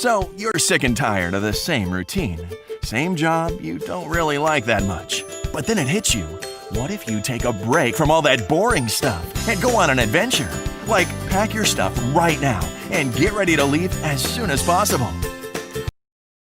So, you're sick and tired of the same routine. Same job you don't really like that much. But then it hits you. What if you take a break from all that boring stuff and go on an adventure? Like, pack your stuff right now and get ready to leave as soon as possible.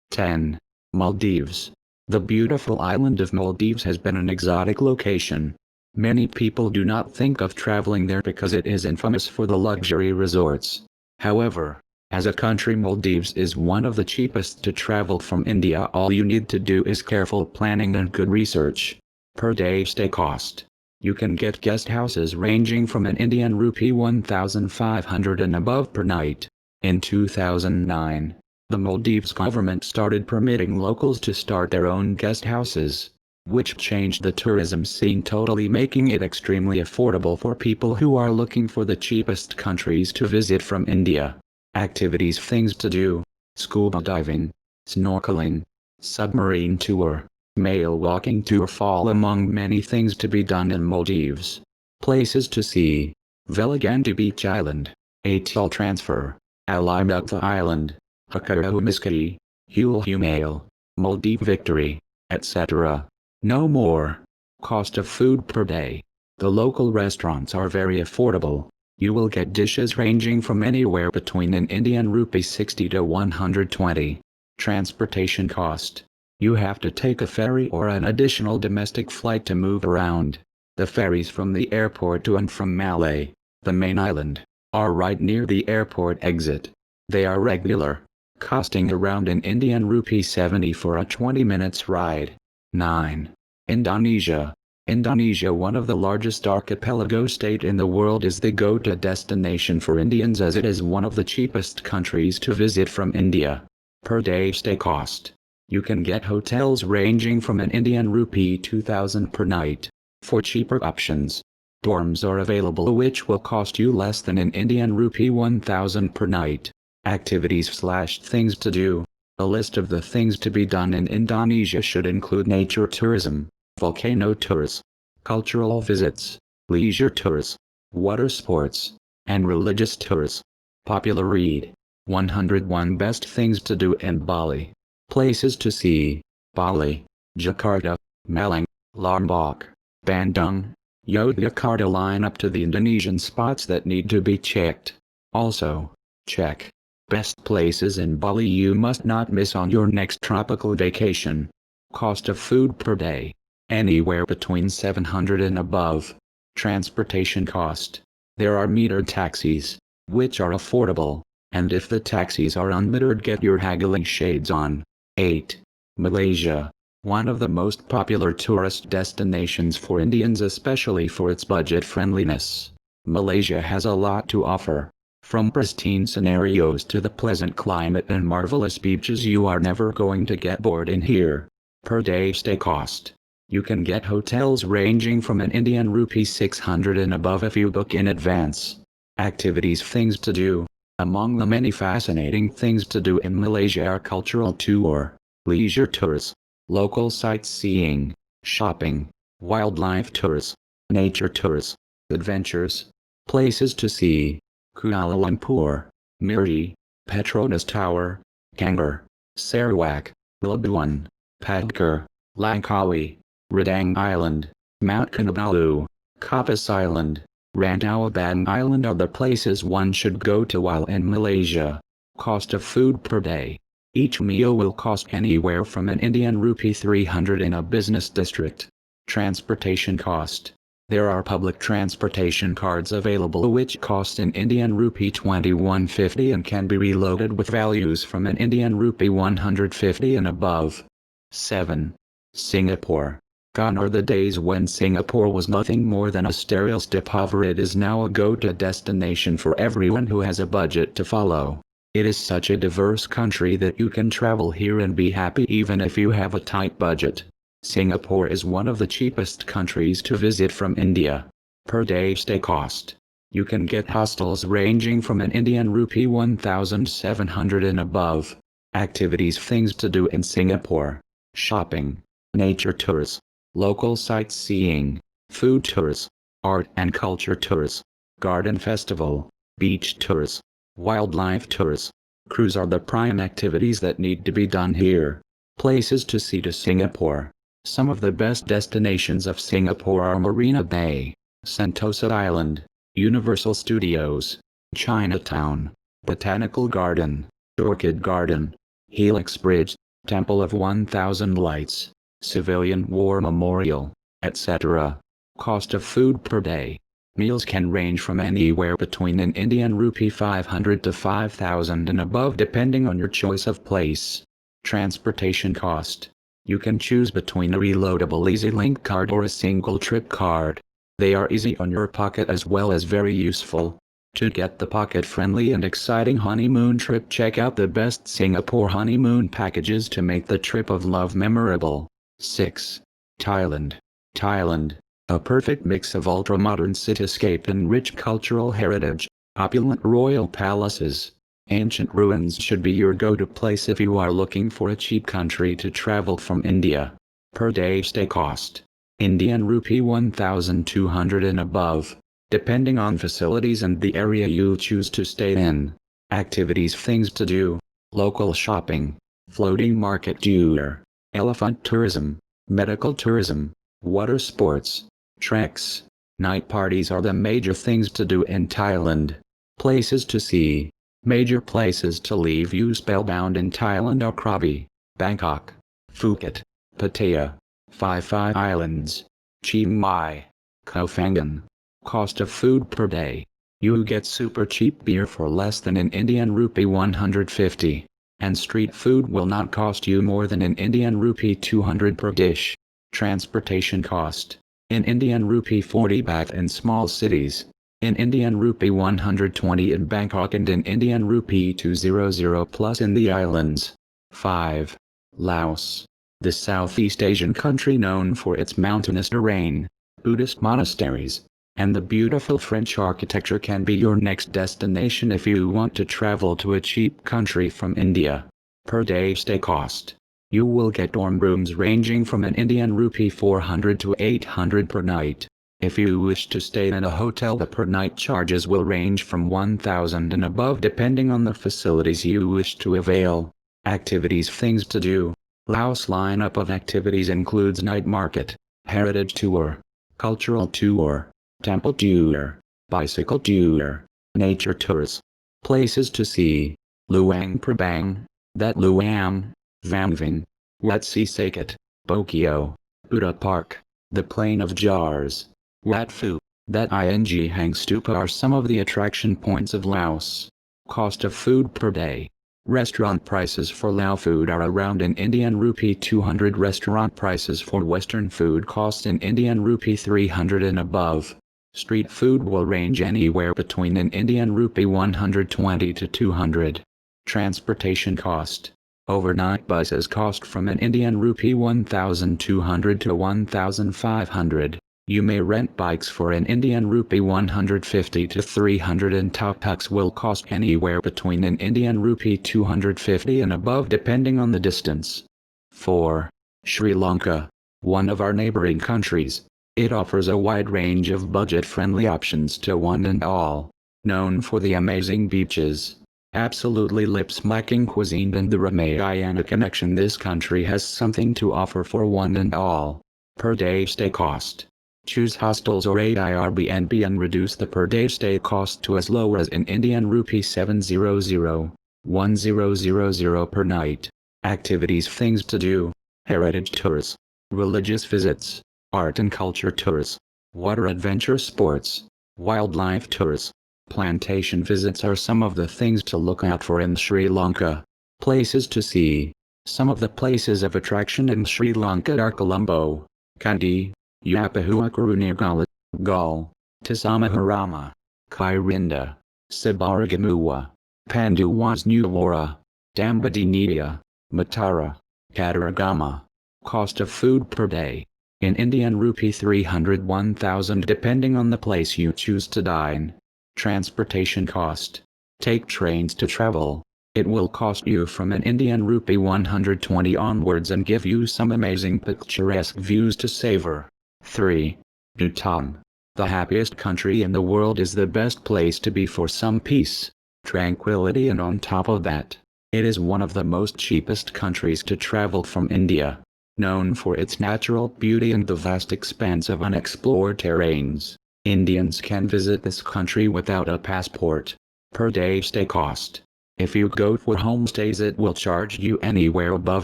10. Maldives. The beautiful island of Maldives has been an exotic location. Many people do not think of traveling there because it is infamous for the luxury resorts. However, as a country, Maldives is one of the cheapest to travel from India. All you need to do is careful planning and good research. Per day stay cost. You can get guest houses ranging from an Indian rupee 1,500 and above per night. In 2009, the Maldives government started permitting locals to start their own guest houses, which changed the tourism scene totally, making it extremely affordable for people who are looking for the cheapest countries to visit from India. Activities, things to do: scuba diving, snorkeling, submarine tour, male walking tour fall among many things to be done in Maldives. Places to see: Veligandi Beach Island, Atoll Transfer, Alimutha Island, Hakaumiski, Hulhumale, Maldive Victory, etc. No more. Cost of food per day. The local restaurants are very affordable. You will get dishes ranging from anywhere between an Indian rupee 60 to 120. Transportation cost. You have to take a ferry or an additional domestic flight to move around. The ferries from the airport to and from Malé, the main island, are right near the airport exit. They are regular, costing around an Indian rupee 70 for a 20 minutes ride. 9. Indonesia. Indonesia, one of the largest archipelago state in the world, is the go-to destination for Indians as it is one of the cheapest countries to visit from India. Per day stay cost. You can get hotels ranging from an Indian rupee 2,000 per night. For cheaper options, dorms are available which will cost you less than an Indian rupee 1,000 per night. Activities/things to do. A list of the things to be done in Indonesia should include nature tourism, volcano tours, cultural visits, leisure tours, water sports, and religious tours. Popular read: 101 Best Things to Do in Bali. Places to see: Bali, Jakarta, Malang, Lombok, Bandung, Yogyakarta. Line up to the Indonesian spots that need to be checked. Also, check best places in Bali you must not miss on your next tropical vacation. Cost of food per day: anywhere between 700 and above. Transportation cost: there are metered taxis, which are affordable, and if the taxis are unmetered, get your haggling shades on. 8. Malaysia. One of the most popular tourist destinations for Indians, especially for its budget friendliness. Malaysia has a lot to offer. From pristine scenarios to the pleasant climate and marvelous beaches, you are never going to get bored in here. Per day stay cost. You can get hotels ranging from an Indian rupee 600 and above if you book in advance. Activities, things to do. Among the many fascinating things to do in Malaysia are cultural tour, leisure tours, local sightseeing, shopping, wildlife tours, nature tours, adventures. Places to see: Kuala Lumpur, Miri, Petronas Tower, Kangar, Sarawak, Labuan, Padkar, Langkawi, Redang Island, Mount Kinabalu, Kapas Island, Rantawaban Island are the places one should go to while in Malaysia. Cost of food per day. Each meal will cost anywhere from an Indian rupee 300 in a business district. Transportation cost. There are public transportation cards available which cost an Indian rupee 2150 and can be reloaded with values from an Indian rupee 150 and above. 7. Singapore. Gone are the days when Singapore was nothing more than a sterile stopover. It is now a go-to destination for everyone who has a budget to follow. It is such a diverse country that you can travel here and be happy even if you have a tight budget. Singapore is one of the cheapest countries to visit from India. Per day stay cost. You can get hostels ranging from an Indian rupee 1,700 and above. Activities, things to do in Singapore: shopping, nature tours, local sightseeing, food tours, art and culture tours, garden festival, beach tours, wildlife tours, Cruise are the prime activities that need to be done here. Places to see to Singapore. Some of the best destinations of Singapore are Marina Bay, Sentosa Island, Universal Studios, Chinatown, Botanical Garden, Orchid Garden, Helix Bridge, Temple of 1000 Lights, Civilian War Memorial, etc. Cost of food per day. Meals can range from anywhere between an Indian rupee 500 to 5,000 and above depending on your choice of place. Transportation cost. You can choose between a reloadable EasyLink card or a single trip card. They are easy on your pocket as well as very useful. To get the pocket-friendly and exciting honeymoon trip, check out the best Singapore honeymoon packages to make the trip of love memorable. 6. Thailand. Thailand. A perfect mix of ultra-modern cityscape and rich cultural heritage. Opulent royal palaces. Ancient ruins should be your go-to place if you are looking for a cheap country to travel from India. Per day stay cost. Indian rupee 1,200 and above, depending on facilities and the area you choose to stay in. Activities, things to do. Local shopping. Floating market tour. Elephant tourism. Medical tourism. Water sports. Treks. Night parties are the major things to do in Thailand. Places to see. Major places to leave you spellbound in Thailand are Krabi, Bangkok, Phuket, Pattaya, Phi Phi Islands, Chiang Mai, Koh Phangan. Cost of food per day. You get super cheap beer for less than an Indian rupee 150. And street food will not cost you more than an Indian rupee 200 per dish. Transportation cost. In Indian rupee 40 baht in small cities. In Indian rupee 120 in Bangkok and in Indian rupee 200 plus in the islands. 5. Laos. The Southeast Asian country known for its mountainous terrain, Buddhist monasteries, and the beautiful French architecture can be your next destination if you want to travel to a cheap country from India. Per day stay cost. You will get dorm rooms ranging from an Indian rupee 400 to 800 per night. If you wish to stay in a hotel, the per night charges will range from 1,000 and above depending on the facilities you wish to avail. Activities, things to do. Laos lineup of activities includes night market, heritage tour, cultural tour, temple tour, bicycle tour, nature tours. Places to see. Luang Prabang, that Luang, Vamvin, Wat Si Saket, Bokyo, Buddha Park, the Plain of Jars, Wat Phu, that Ing Hang Stupa are some of the attraction points of Laos. Cost of food per day. Restaurant prices for Lao food are around an Indian rupee 200. Restaurant prices for Western food cost an Indian rupee 300 and above. Street food will range anywhere between an Indian rupee 120 to 200. Transportation cost. Overnight buses cost from an Indian rupee 1,200 to 1,500. You may rent bikes for an Indian rupee 150 to 300 and tuk-tuks will cost anywhere between an Indian rupee 250 and above depending on the distance. 4. Sri Lanka. One of our neighboring countries. It offers a wide range of budget-friendly options to one and all. Known for the amazing beaches, absolutely lip-smacking cuisine and the Ramayana connection, this country has something to offer for one and all. Per day stay cost. Choose hostels or Airbnb and reduce the per day stay cost to as low as an Indian rupee 700, 1000 per night. Activities, things to do. Heritage tours, religious visits, art and culture tours, water adventure sports, wildlife tours, plantation visits are some of the things to look out for in Sri Lanka. Places to see. Some of the places of attraction in Sri Lanka are Colombo, Kandy, Yapahuakarunagala, Galle, Tisamaharama, Kairinda, Sabaragamuwa, Panduwasnuwara, Dambadinia, Matara, Kataragama. Cost of food per day. In Indian rupee 300 1,000 depending on the place you choose to dine. Transportation cost. Take trains to travel. It will cost you from an Indian rupee 120 onwards and give you some amazing picturesque views to savor. 3. Bhutan. The happiest country in the world is the best place to be for some peace, tranquility, and on top of that, It is one of the most cheapest countries to travel from India, known for its natural beauty and the vast expanse of unexplored terrains. Indians can visit this country without a passport. Per day stay cost. If you go for homestays, it will charge you anywhere above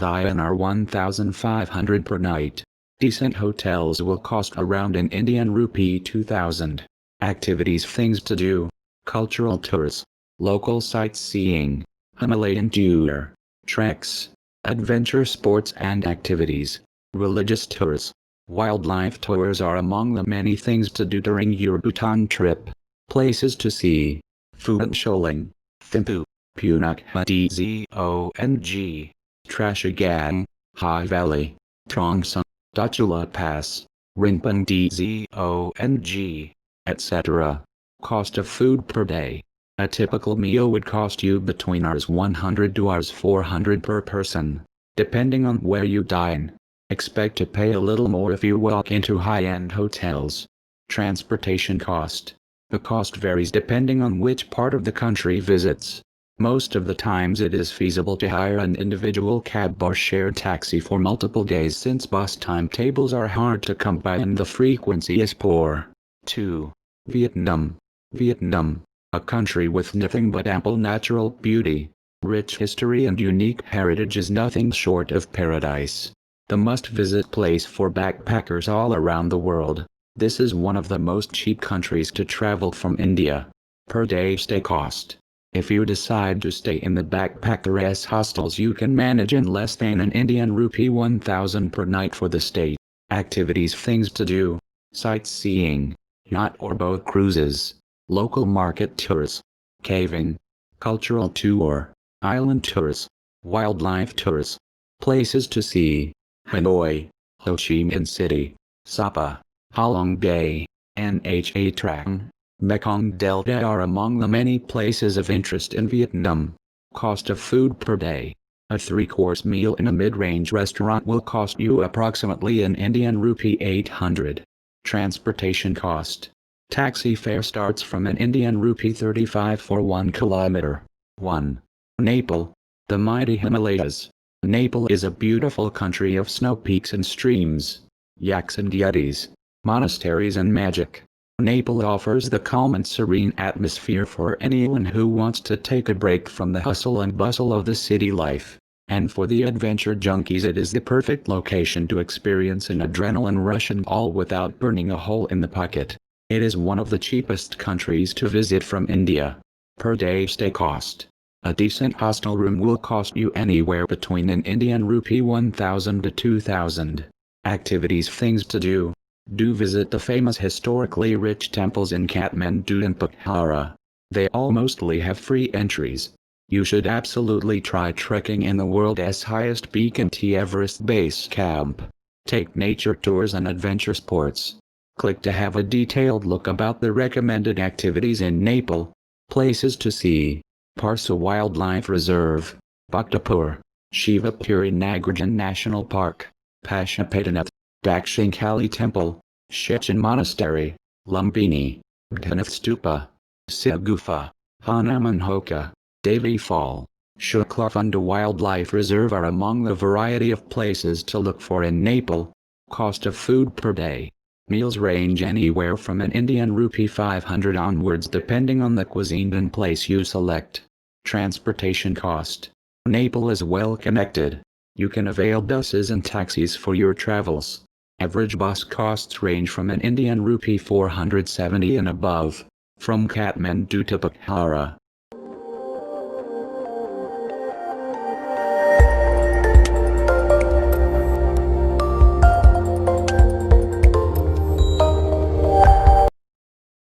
INR 1,500 per night. Decent hotels will cost around an Indian rupee 2,000. Activities, things to do: cultural tours, local sightseeing, Himalayan tour, treks, adventure sports and activities, religious tours. Wildlife tours are among the many things to do during your Bhutan trip. Places to see: Phuket Sholing, Thimphu, Punakha Dzong, Trashigang, High Valley, Trongson, Dachula Pass, Rinpon Dzong, etc. Cost of food per day. A typical meal would cost you between Rs 100 to Rs 400 per person, depending on where you dine. Expect to pay a little more if you walk into high-end hotels. Transportation cost. The cost varies depending on which part of the country visits. Most of the times it is feasible to hire an individual cab or share taxi for multiple days, since bus timetables are hard to come by and the frequency is poor. 2. Vietnam. Vietnam, a country with nothing but ample natural beauty, rich history and unique heritage, is nothing short of paradise. The must-visit place for backpackers all around the world. This is one of the most cheap countries to travel from India. Per day stay cost. If you decide to stay in the backpackers' hostels, you can manage in less than an Indian rupee 1,000 per night for the stay. Activities, things to do: sightseeing, yacht or boat cruises, local market tours, caving, cultural tour, island tours, wildlife tours. Places to see: Hanoi, Ho Chi Minh City, Sapa, Halong Bay, Nha Trang, Mekong Delta are among the many places of interest in Vietnam. Cost of food per day. A 3-course meal in a mid-range restaurant will cost you approximately an Indian rupee 800. Transportation cost. Taxi fare starts from an Indian rupee 35 for 1 kilometer. 1. Nepal. The mighty Himalayas. Nepal is a beautiful country of snow peaks and streams, yaks and yetis, monasteries and magic. Nepal offers the calm and serene atmosphere for anyone who wants to take a break from the hustle and bustle of the city life. And for the adventure junkies, it is the perfect location to experience an adrenaline rush, and all without burning a hole in the pocket. It is one of the cheapest countries to visit from India. Per day stay cost. A decent hostel room will cost you anywhere between an Indian rupee 1,000 to 2,000. Activities, things to do. Do visit the famous historically rich temples in Kathmandu and Pokhara. They all mostly have free entries. You should absolutely try trekking in the world's highest peak and Everest Base Camp. Take nature tours and adventure sports. Click to have a detailed look about the recommended activities in Nepal. Places to see: Parsa Wildlife Reserve, Bhaktapur, Shivapuri Nagarjan National Park, Pashupatinath, Dakshinkali Temple, Shechen Monastery, Lumbini, Bhanath Stupa, Sigufa, Hanumanhoka, Devi Fall, Shuklafunda Wildlife Reserve are among the variety of places to look for in Nepal. Cost of food per day. Meals range anywhere from an Indian rupee 500 onwards, depending on the cuisine and place you select. Transportation cost. Nepal is well connected. You can avail buses and taxis for your travels. Average bus costs range from an Indian rupee 470 and above. From Kathmandu to Pokhara,